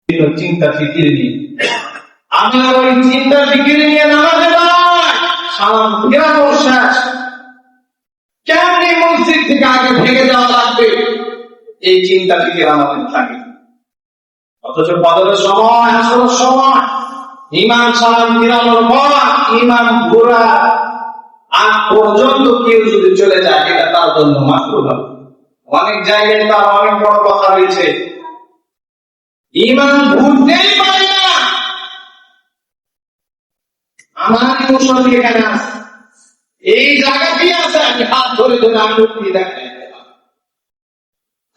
চিন্তা ফিকির নিয়ে, আপনার ওই চিন্তা ফিকির নিয়ে নামাজে দাঁড়ায় সালাম ফিরানোর শেষ, কেমনি মসজিদ থেকে আগে ভেঙে যাওয়া লাগবে এই চিন্তা ফিকির আমাদের থাকে। অথচ বদরের সময়, আসরের সময় ইমাম সালাম ফিরানোর পর ইমাম ঘোরা আগ পর্যন্ত কেউ যদি চলে যায় এটা তার জন্য মাকরুহ হবে। অনেক জায়গায় তার অনেক বড় কথা রয়েছে, ইমাম ঘুরতেই পারে না। আমার মুসল্লি এখানে আছে, এই জায়গাতেই আছে, আমি হাত ধরে ধরে আঙুল দিয়ে দেখাই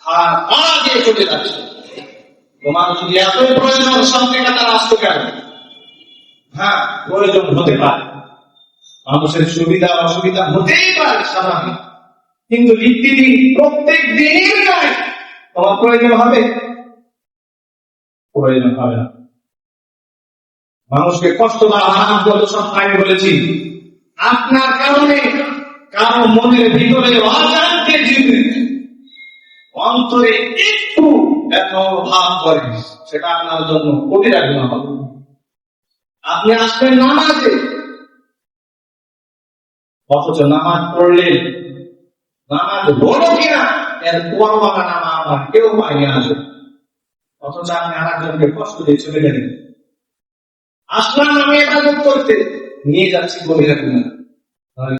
আর পাড়া দিয়ে চলে যাচ্ছে। তোমার যদি এতই প্রয়োজন সামনে কাতার আসতে কেন? হ্যাঁ, প্রয়োজন হতে পারে, মানুষের সুবিধা অসুবিধা হতেই পারে স্বাভাবিক, কিন্তু নিত্যদিন প্রত্যেক দিনের নয় তোমার প্রয়োজন হবে? প্রয়োজন হবে না। মানুষকে কষ্ট দেওয়া হারাম গত সপ্তাহে বলেছি, আপনার কারণে কারো মনের ভিতরে অজান্তে জীবনে অন্তরে একটু এত ভাব করে, সেটা আপনার জন্য কবিরা গুনাহ হবে। আপনি আসবেন নামাজে, অথচ নামাজ পড়লেন, নামাজ বড় কিনা এর পরোয়া নামা আমার কেউ পাইনি আসবে, অথচ আপনি আর একজনকে কষ্ট দিয়ে চলে গেলেন। আসলাম আমি ইবাদত করতে, নিয়ে যাচ্ছি কবিরা গুনাহ।